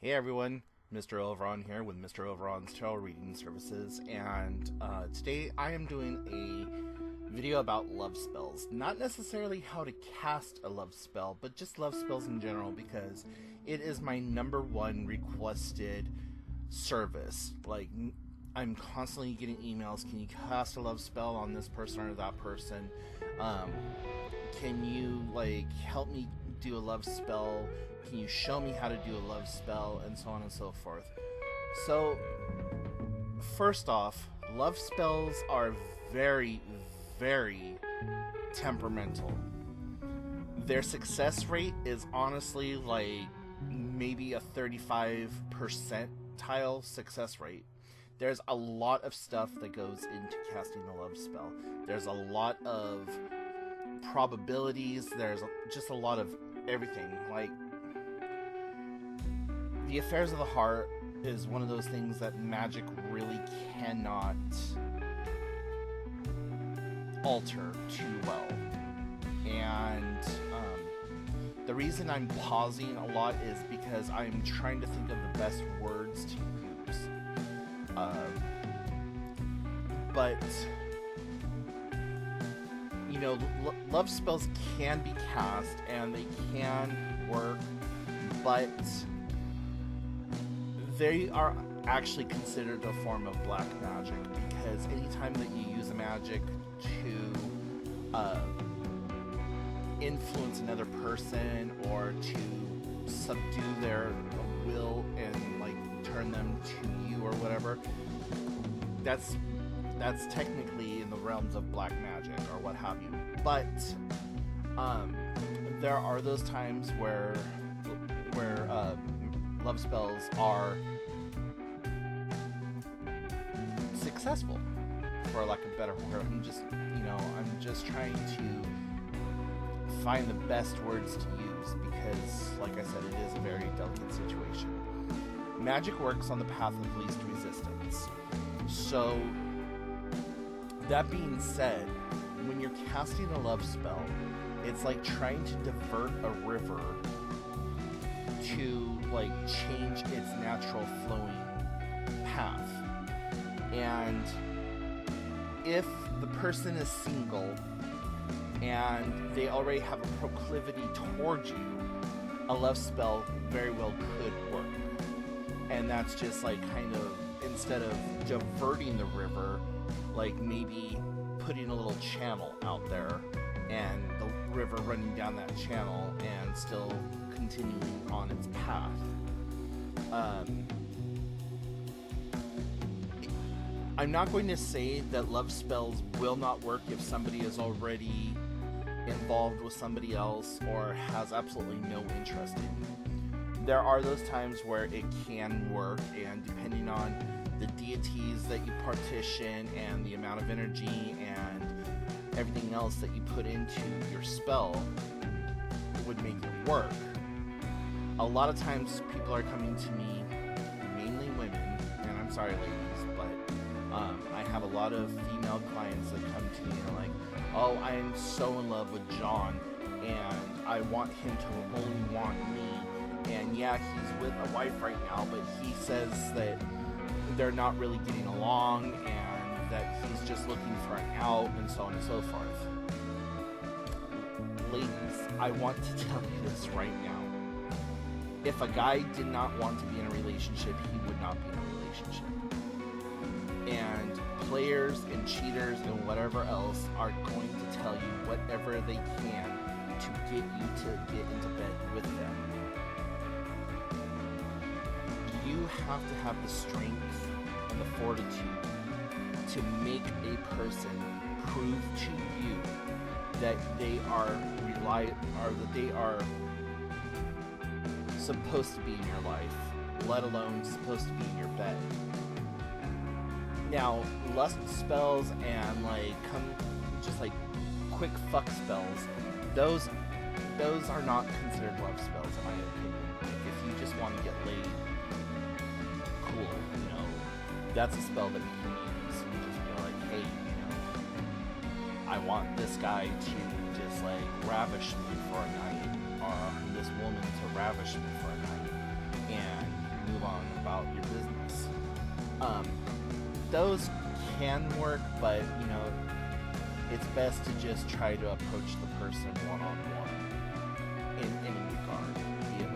Hey everyone, Mr. Overon here with Mr. Overon's Tarot Reading Services, and today I am doing a video about love spells. Not necessarily how to cast a love spell, but just love spells in general, because it is my #1 requested service. Like, I'm constantly getting emails, can you cast a love spell on this person or that person? Can you, like, help me do a love spell? Can you show me how to do a love spell? And so on and so forth. So, first off, love spells are very, very temperamental. Their success rate is honestly like maybe a 35 percentile success rate. There's a lot of stuff that goes into casting a love spell. There's a lot of probabilities. There's just a lot of everything. Like, the affairs of the heart is one of those things that magic really cannot alter too well. And the reason I'm pausing a lot is because I'm trying to think of the best words to use. But, you know, love spells can be cast and they can work, but they are actually considered a form of black magic, because anytime that you use a magic to influence another person or to subdue their will and like turn them to you or whatever, that's technically in the realms of black magic or what have you. But there are those times where love spells are successful, for lack of a better word. I'm just trying to find the best words to use, because, like I said, it is a very delicate situation. Magic works on the path of least resistance. So, that being said, when you're casting a love spell, it's like trying to divert a river to like change its natural flowing path. And if the person is single and they already have a proclivity towards you, a love spell very well could work. And that's just like kind of, instead of diverting the river, like maybe putting a little channel out there and the river running down that channel and still continuing on its path. I'm not going to say that love spells will not work if somebody is already involved with somebody else or has absolutely no interest in you. There are those times where it can work, and depending on the deities that you partition and the amount of energy and everything else that you put into your spell would make it work. A lot of times people are coming to me, mainly women, and I'm sorry ladies, but I have a lot of female clients that come to me and are like, oh, I am so in love with John and I want him to only want me, and yeah, he's with a wife right now, but he says that they're not really getting along and that he's just looking for an out, and so on and so forth. Ladies, I want to tell you this right now. If a guy did not want to be in a relationship, he would not be in a relationship. And players and cheaters and whatever else are going to tell you whatever they can to get you to get into bed with them. You have to have the strength and the fortitude to make a person prove to you that they are that they are supposed to be in your life, let alone supposed to be in your bed. Now, lust spells and just quick fuck spells, those those are not considered love spells, in my opinion. Like, if you just want to get laid, cool, you know, that's a spell that you can use. You just be like, hey, you know, I want this guy to just, like, ravish me for a night, or this woman to ravish me for a night, and move on about your business. Those can work, but, you know, it's best to just try to approach the person one-on-one in any regard, be it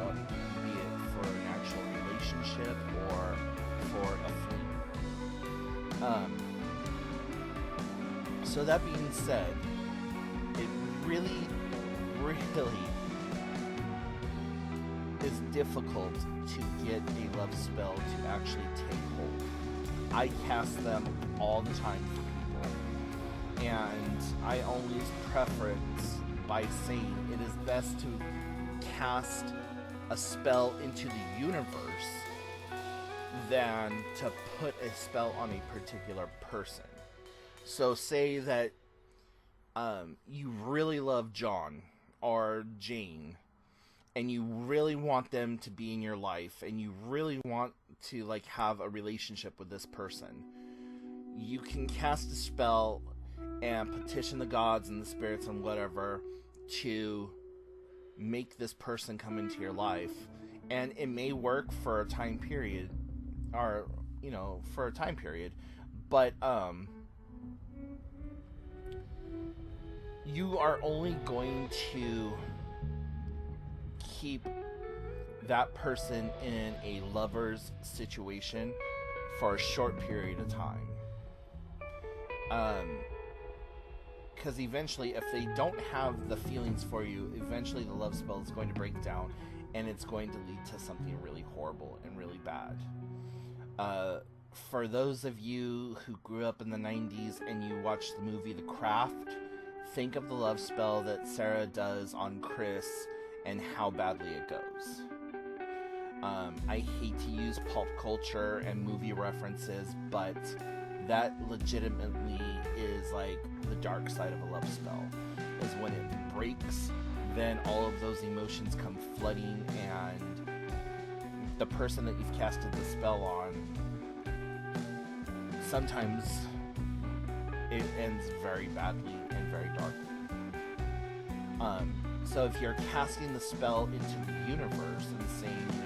for an actual relationship or for a fling. So that being said, it really is difficult to get a love spell to actually take hold. I cast them all the time for people, and I always preference by saying it is best to cast a spell into the universe than to put a spell on a particular person. So say that you really love John or Jane, and you really want them to be in your life, and you really want to, like, have a relationship with this person. You can cast a spell and petition the gods and the spirits and whatever to make this person come into your life, and it may work for a time period, or, you know, for a time period, but you are only going to keep that person in a lover's situation for a short period of time. Because eventually, if they don't have the feelings for you, eventually the love spell is going to break down, and it's going to lead to something really horrible and really bad. For those of you who grew up in the 90s and you watched the movie The Craft, think of the love spell that Sarah does on Chris and how badly it goes. I hate to use pulp culture and movie references, but that legitimately is like the dark side of a love spell. Is when it breaks, then all of those emotions come flooding, and the person that you've casted the spell on, sometimes it ends very badly and very darkly. So if you're casting the spell into the universe and saying, you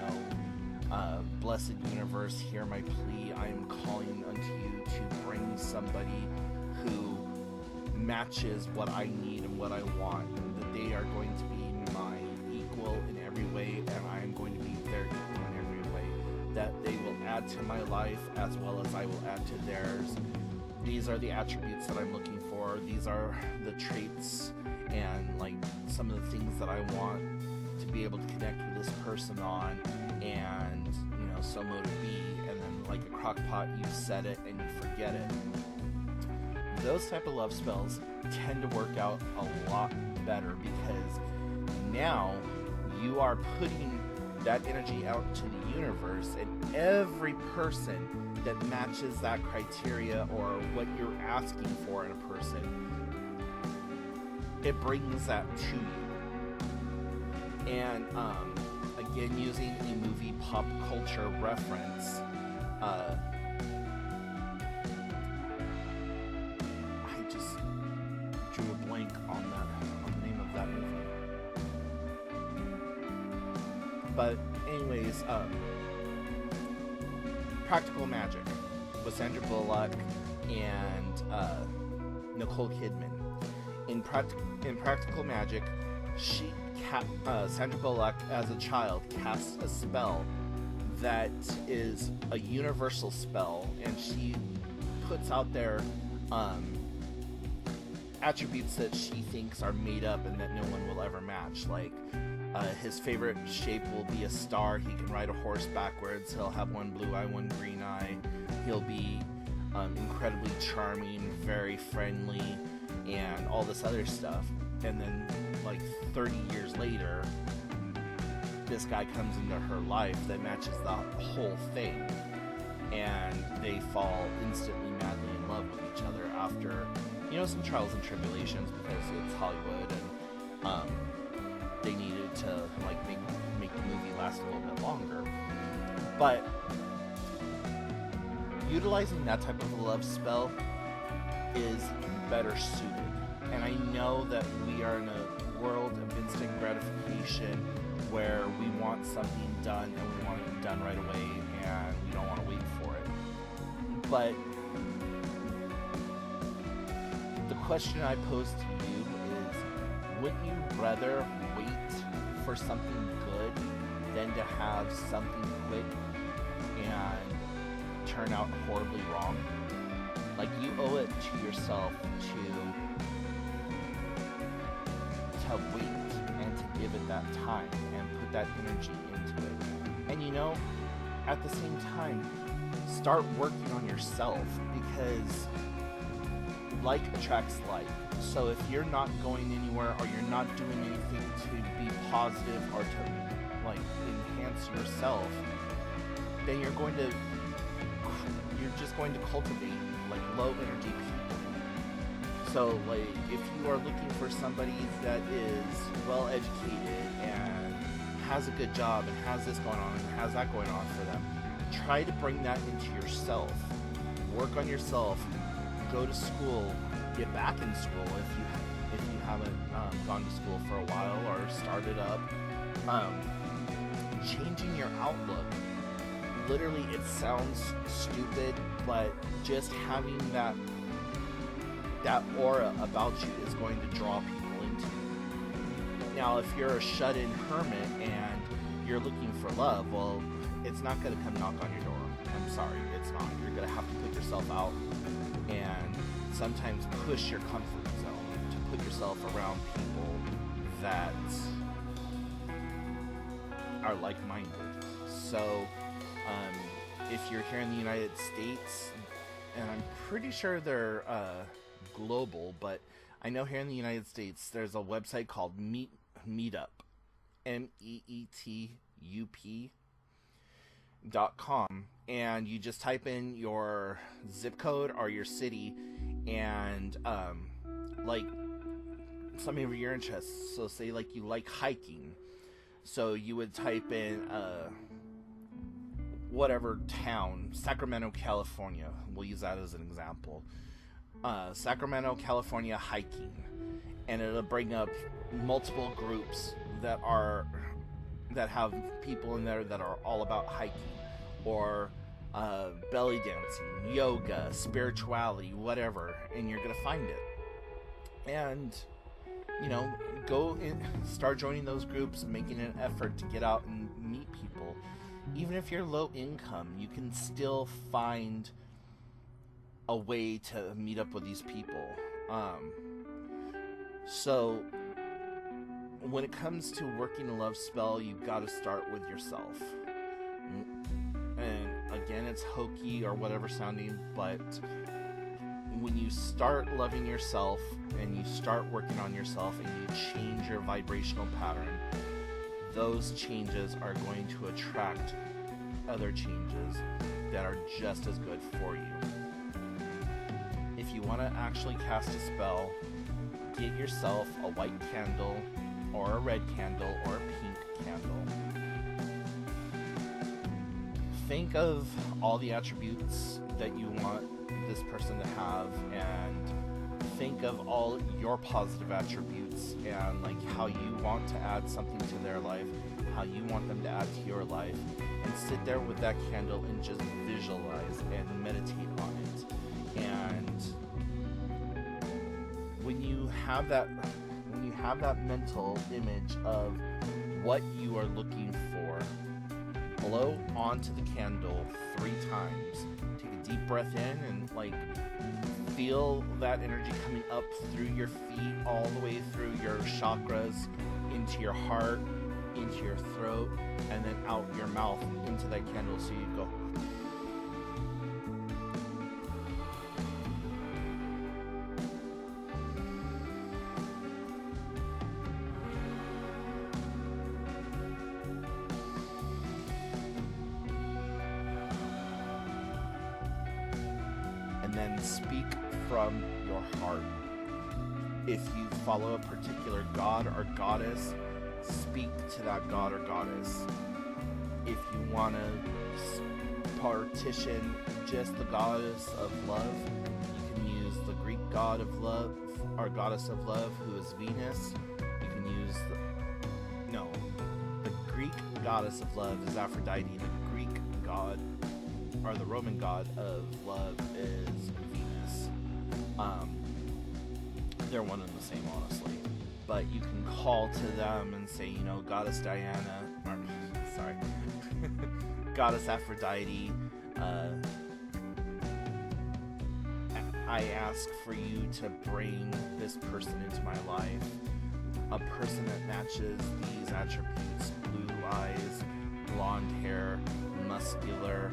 know, blessed universe, hear my plea, I am calling unto you to bring somebody who matches what I need and what I want, and that they are going to be my equal in every way, and I am going to be their equal in every way, that they will add to my life as well as I will add to theirs. These are the attributes that I'm looking for. These are the traits and, like, some of the things that I want to be able to connect with this person on, and, you know, so mote it be. And then, like a crock pot, you set it and you forget it. Those type of love spells tend to work out a lot better, because now you are putting that energy out to the universe, and every person that matches that criteria or what you're asking for in a person, it brings that to you. And again, using a movie pop culture reference, I just drew a blank on the name of that movie. But anyways, Practical Magic with Sandra Bullock and Nicole Kidman. In Practical Magic, Sandra Bullock, as a child, casts a spell that is a universal spell, and she puts out there attributes that she thinks are made up and that no one will ever match. Like, his favorite shape will be a star. He can ride a horse backwards. He'll have one blue eye, one green eye. He'll be incredibly charming, very friendly, and all this other stuff. And then, like, 30 years later, this guy comes into her life that matches the whole thing, and they fall instantly madly in love with each other after, you know, some trials and tribulations, because it's Hollywood, and they needed to like make the movie last a little bit longer. But utilizing that type of a love spell is better suited. And I know that we are in a world of instant gratification where we want something done and we want it done right away and we don't want to wait for it. But the question I pose to you is, wouldn't you rather wait for something good than to have something quick and turn out horribly wrong? Like, you owe it to yourself to wait and to give it that time and put that energy into it. And you know, at the same time, start working on yourself, because like attracts like. So if you're not going anywhere or you're not doing anything to be positive or to like enhance yourself, then you're just going to cultivate like low energy people. So, like, if you are looking for somebody that is well educated and has a good job and has this going on and has that going on for them, try to bring that into yourself. Work on yourself. Go to school. Get back in school if you haven't gone to school for a while or started up. Changing your outlook. Literally, it sounds stupid, but just having that aura about you is going to draw people into you. Now, if you're a shut-in hermit and you're looking for love, well, it's not going to come knock on your door. I'm sorry, it's not. You're going to have to put yourself out and sometimes push your comfort zone to put yourself around people that are like-minded. So, if you're here in the United States, and I'm pretty sure they're global, but I know here in the United States there's a website called Meetup, meetup.com, and you just type in your zip code or your city and like some of your interests. So say like you like hiking, so you would type in whatever town, Sacramento, California. We'll use that as an example. Sacramento, California hiking, and it'll bring up multiple groups that have people in there that are all about hiking, or belly dancing, yoga, spirituality, whatever, and you're gonna find it. And you know, go in, start joining those groups, making an effort to get out and meet people. Even if you're low income, you can still find a way to meet up with these people. So when it comes to working a love spell, you've got to start with yourself. And again, it's hokey or whatever sounding, but when you start loving yourself and you start working on yourself and you change your vibrational pattern, those changes are going to attract other changes that are just as good for you. If you want to actually cast a spell, get yourself a white candle or a red candle or a pink candle. Think of all the attributes that you want this person to have, and think of all your positive attributes and like how you want to add something to their life, how you want them to add to your life, and sit there with that candle and just visualize and meditate on it. And when you have that mental image of what you are looking for, blow onto the candle 3 times. Take a deep breath in and like feel that energy coming up through your feet, all the way through your chakras, into your heart, into your throat, and then out your mouth into that candle. So you go. And then speak from your heart. If you follow a particular god or goddess, speak to that god or goddess. If you want to partition just the goddess of love, you can use the Greek god of love, or goddess of love, who is Venus. You can use the Greek goddess of love is Aphrodite. The Greek god, or the Roman god of love, is Venus. They're one and the same, honestly. But you can call to them and say, Goddess Diana, or sorry, Goddess Aphrodite, I ask for you to bring this person into my life, a person that matches these attributes: blue eyes, blonde hair, muscular,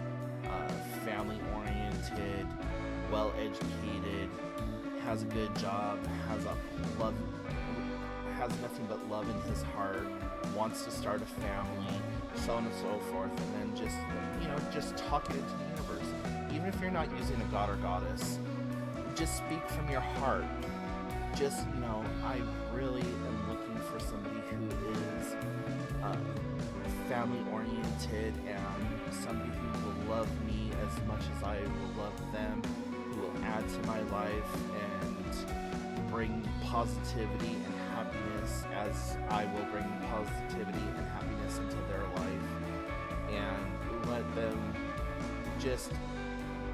family-oriented, well-educated, has a good job, has nothing but love in his heart, wants to start a family, so on and so forth. And then just talk it into the universe. Even if you're not using a god or goddess, just speak from your heart. Just, I really am looking for somebody who is family oriented, and somebody who will love me as much as I will love them, who will add to my life and bring positivity and happiness as I will bring positivity and happiness into their life, and let them just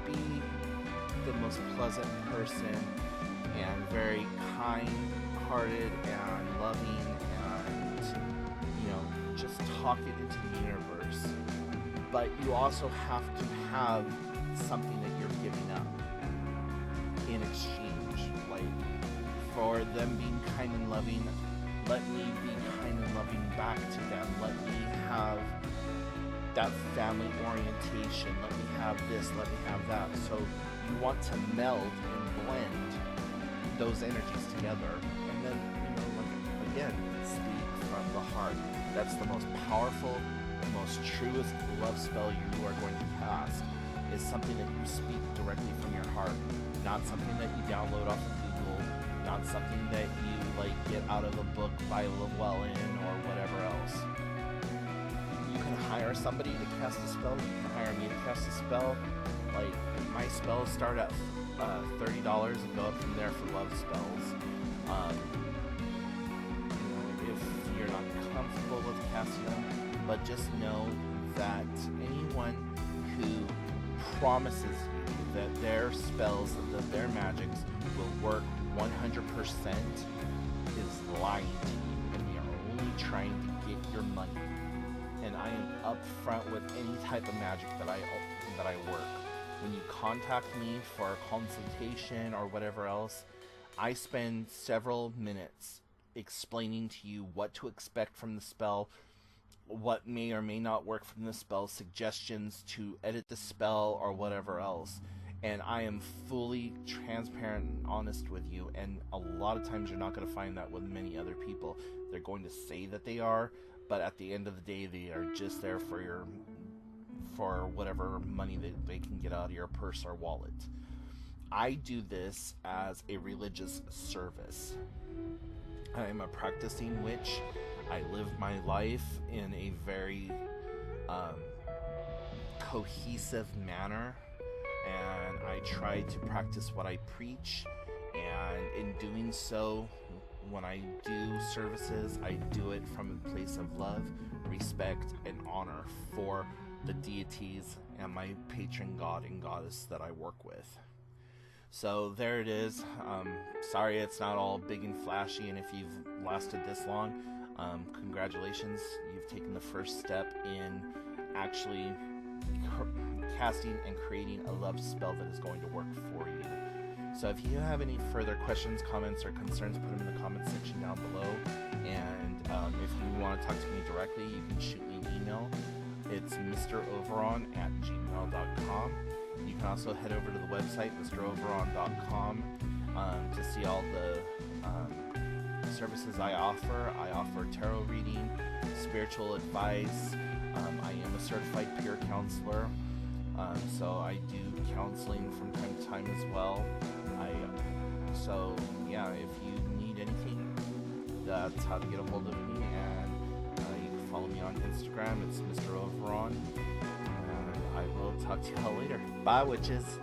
be the most pleasant person and very kind-hearted and loving, and just talk it into the universe. But you also have to have something that you're giving up in exchange. Like, for them being kind and loving, let me be kind and loving back to them. Let me have that family orientation. Let me have this, let me have that. So you want to meld and blend those energies together, and then, again, speak from the heart. That's the most powerful, the most truest love spell you are going to cast, is something that you speak directly from your heart, not something that you download off of Google, not something that you get out of a book by Llewellyn or whatever else. You can hire somebody to cast a spell. You can hire me to cast a spell. My spells start at $30 and go up from there for love spells. If you're not comfortable with casting them, but just know that anyone who promises you that their spells, that their magics will work 100% is lying to you, and they are only trying to get your money. And I am upfront with any type of magic that I work. When you contact me for a consultation or whatever else, I spend several minutes explaining to you what to expect from the spell, what may or may not work from the spell, suggestions to edit the spell or whatever else. And I am fully transparent and honest with you, and a lot of times you're not going to find that with many other people. They're going to say that they are, but at the end of the day, they are just there for whatever money that they can get out of your purse or wallet. I do this as a religious service. I am a practicing witch. I live my life in a very cohesive manner, and I try to practice what I preach, and in doing so, when I do services, I do it from a place of love, respect, and honor for the deities and my patron god and goddess that I work with. So there it is. Sorry it's not all big and flashy, and if you've lasted this long, congratulations. You've taken the first step in actually casting and creating a love spell that is going to work for you. So if you have any further questions, comments, or concerns, put them in the comment section down below. And if you want to talk to me directly, you can shoot me an email. It's mroveron@gmail.com. You can also head over to the website, mroveron.com, to see all the services I offer. I offer tarot reading, spiritual advice. I am a certified peer counselor, so I do counseling from time to time as well. So yeah, if you need anything, that's how to get a hold of me. And follow me on Instagram. It's Mr. Overon. And I will talk to y'all later. Bye, witches.